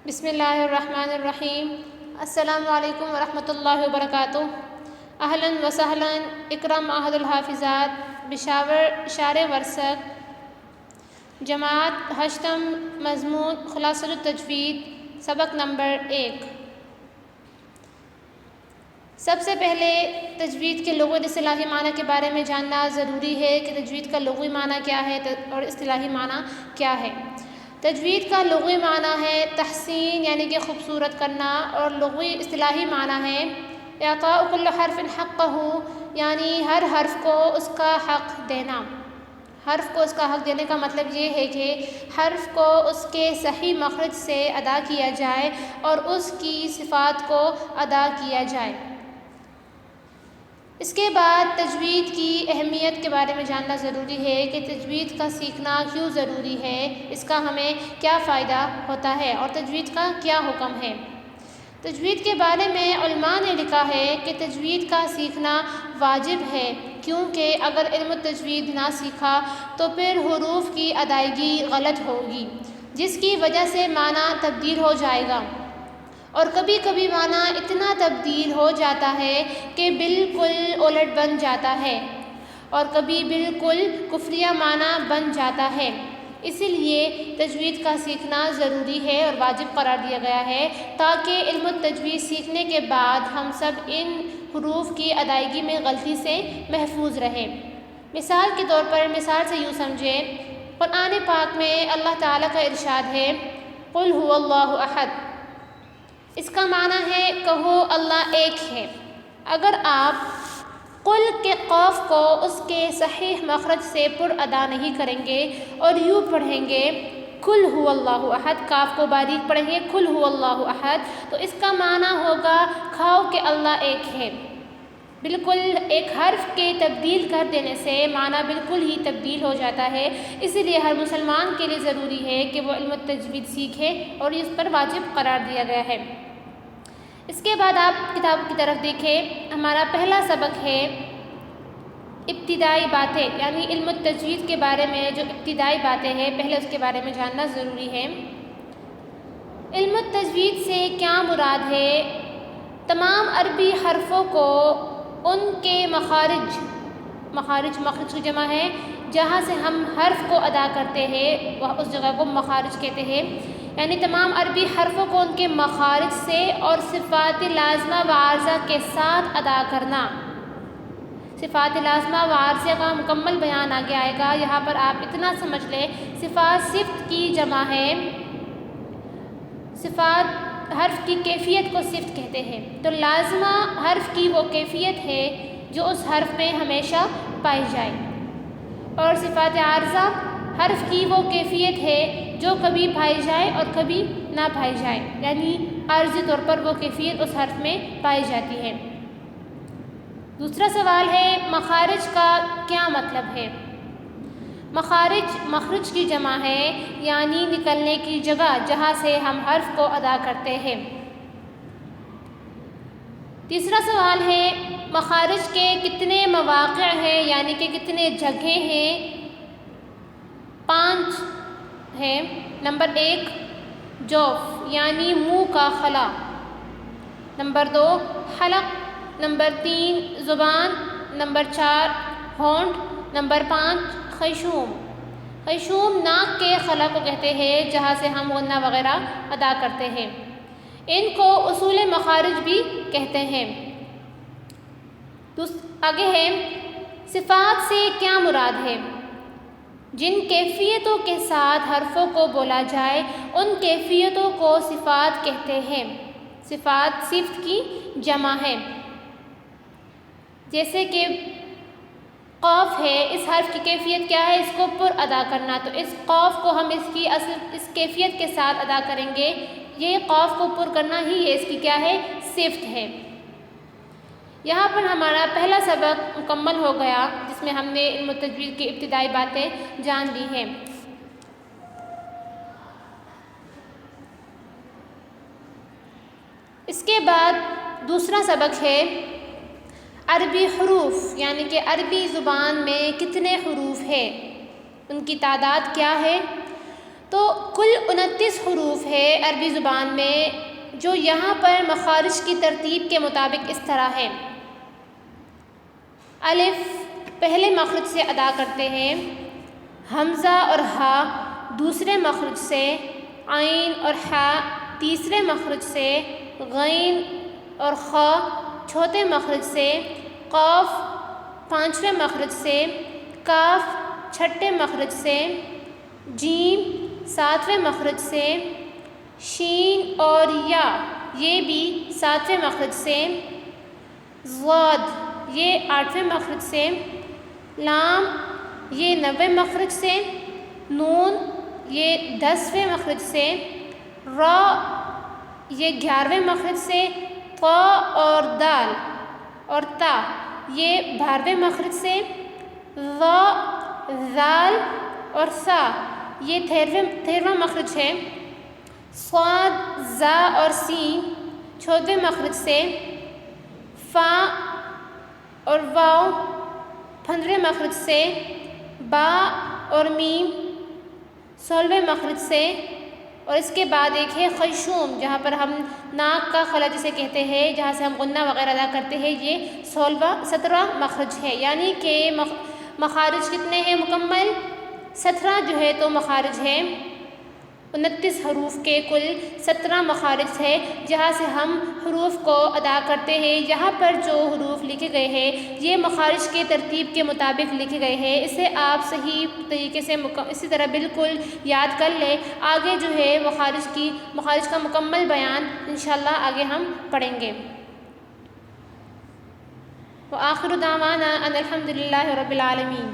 بسم اللہ الرحمن الرحیم۔ السلام علیکم ورحمۃ اللہ وبرکاتہ۔ اہلاً و سہلاً اکرم احد الحافظات بشاور شار ورثت جماعت ہشتم مضمون خلاصۃ التجوید سبق نمبر 1۔ سب سے پہلے تجوید کے لغوی اصطلاحی معنی کے بارے میں جاننا ضروری ہے کہ تجوید کا لغوی معنی کیا ہے اور اصطلاحی معنی کیا ہے۔ تجوید کا لغوی معنی ہے تحسین یعنی کہ خوبصورت کرنا، اور لغوی اصطلاحی معنی ہے اعطاء کل حرف حقہ یعنی ہر حرف کو اس کا حق دینا۔ حرف کو اس کا حق دینے کا مطلب یہ ہے کہ حرف کو اس کے صحیح مخرج سے ادا کیا جائے اور اس کی صفات کو ادا کیا جائے۔ اس کے بعد تجوید کی اہمیت کے بارے میں جاننا ضروری ہے کہ تجوید کا سیکھنا کیوں ضروری ہے، اس کا ہمیں کیا فائدہ ہوتا ہے اور تجوید کا کیا حکم ہے۔ تجوید کے بارے میں علماء نے لکھا ہے کہ تجوید کا سیکھنا واجب ہے، کیونکہ اگر علم تجوید نہ سیکھا تو پھر حروف کی ادائیگی غلط ہوگی، جس کی وجہ سے معنی تبدیل ہو جائے گا، اور کبھی کبھی معنی اتنا تبدیل ہو جاتا ہے کہ بالکل الٹ بن جاتا ہے، اور کبھی بالکل کفریہ معنی بن جاتا ہے۔ اسی لیے تجوید کا سیکھنا ضروری ہے اور واجب قرار دیا گیا ہے، تاکہ علم التجوید سیکھنے کے بعد ہم سب ان حروف کی ادائیگی میں غلطی سے محفوظ رہیں۔ مثال کے طور پر مثال سے یوں سمجھیں، قرآن پاک میں اللہ تعالیٰ کا ارشاد ہے قل هو اللہ احد۔ اس کا معنی ہے کہو اللہ ایک ہے۔ اگر آپ قل کے قاف کو اس کے صحیح مخرج سے پر ادا نہیں کریں گے اور یوں پڑھیں گے قل هو اللہ احد، کاف کو باریک پڑھیں گے قل هو اللہ احد، تو اس کا معنی ہوگا کھاؤ کہ اللہ ایک ہے۔ بالکل ایک حرف کے تبدیل کر دینے سے معنی بالکل ہی تبدیل ہو جاتا ہے، اسی لیے ہر مسلمان کے لیے ضروری ہے کہ وہ علم التجوید سیکھے اور اس پر واجب قرار دیا گیا ہے۔ اس کے بعد آپ کتاب کی طرف دیکھیں، ہمارا پہلا سبق ہے ابتدائی باتیں، یعنی علم التجوید کے بارے میں جو ابتدائی باتیں ہیں پہلے اس کے بارے میں جاننا ضروری ہے۔ علم التجوید سے کیا مراد ہے؟ تمام عربی حرفوں کو ان کے مخارج کی جمع ہے، جہاں سے ہم حرف کو ادا کرتے ہیں وہ اس جگہ کو مخارج کہتے ہیں، یعنی تمام عربی حرفوں کو ان کے مخارج سے اور صفات لازمہ و عارضہ کے ساتھ ادا کرنا۔ صفات لازمہ و عارضہ کا مکمل بیان آگے آئے گا، یہاں پر آپ اتنا سمجھ لیں صفات صفت کی جمع ہے۔ صفات حرف کی کیفیت کو صفت کہتے ہیں، تو لازمہ حرف کی وہ کیفیت ہے جو اس حرف میں ہمیشہ پائی جائے، اور صفات عارضہ حرف کی وہ کیفیت ہے جو کبھی پائی جائے اور کبھی نہ پائی جائے، یعنی عارضی طور پر وہ کیفیت اس حرف میں پائی جاتی ہے۔ دوسرا سوال ہے مخارج کا کیا مطلب ہے؟ مخرج کی جمع ہے، یعنی نکلنے کی جگہ جہاں سے ہم حرف کو ادا کرتے ہیں۔ تیسرا سوال ہے مخارج کے کتنے مواقع ہیں، یعنی کہ کتنے جگہیں ہیں؟ 5 ہیں۔ نمبر 1 جوف یعنی منہ کا خلا، نمبر 2 حلق، نمبر 3 زبان، نمبر 4 ہونٹ، نمبر 5 خیشوم۔ خیشوم ناک کے خلا کو کہتے ہیں جہاں سے ہم غنہ وغیرہ ادا کرتے ہیں، ان کو اصول مخارج بھی کہتے ہیں۔ آگے ہے صفات سے کیا مراد ہے؟ جن کیفیتوں کے ساتھ حرفوں کو بولا جائے ان کیفیتوں کو صفات کہتے ہیں۔ صفات صفت کی جمع ہے، جیسے کہ قاف ہے، اس حرف کی کیفیت کیا ہے؟ اس کو پر ادا کرنا، تو اس قاف کو ہم اس کیفیت کے ساتھ ادا کریں گے، یہ قاف کو پر کرنا ہی ہے، اس کی کیا ہے؟ صفت ہے۔ یہاں پر ہمارا پہلا سبق مکمل ہو گیا، جس میں ہم نے علم التجوید کی ابتدائی باتیں جان لی ہیں۔ اس کے بعد دوسرا سبق ہے عربی حروف، یعنی کہ عربی زبان میں کتنے حروف ہیں، ان کی تعداد کیا ہے؟ تو کل 29 حروف ہے عربی زبان میں، جو یہاں پر مخارج کی ترتیب کے مطابق اس طرح ہے۔ الف پہلے مخرج سے ادا کرتے ہیں، حمزہ اور ہا دوسرے مخرج سے، عین اور ہا تیسرے مخرج سے، غین اور خا چوتھے مخرج سے، قاف پانچویں مخرج سے، کاف چھٹے مخرج سے، جیم ساتویں مخرج سے، شین اور یا یہ بھی ساتویں مخرج سے، ضاد یہ آٹھویں مخرج سے، لام یہ 90 مخرج سے، نون یہ 10ویں مخرج سے، را یہ 11ویں مخرج سے، طا اور دال اور تا یہ 12ویں مخرج سے، ظا ذال اور ثا یہ 13واں مخرج ہے، صاد زا اور سین 14ویں مخرج سے، فا اور واو 15ویں مخرج سے، با اور میم 16ویں مخرج سے، اور اس کے بعد ایک ہے خیشوم، جہاں پر ہم ناک کا خلا جسے کہتے ہیں، جہاں سے ہم غنہ وغیرہ ادا کرتے ہیں، یہ 17واں مخرج ہے، یعنی کہ مخارج کتنے ہیں مکمل؟ 17 جو ہے تو مخارج ہیں، 29 حروف کے کل 17 مخارج ہے، جہاں سے ہم حروف کو ادا کرتے ہیں۔ یہاں پر جو حروف لکھے گئے ہیں یہ مخارج کے ترتیب کے مطابق لکھے گئے ہیں، اسے آپ صحیح طریقے سے اسی طرح بالکل یاد کر لیں۔ آگے جو ہے مخارج کا مکمل بیان انشاءاللہ آگے ہم پڑھیں گے۔ وآخر دعوانا ان الحمد للہ رب العالمین۔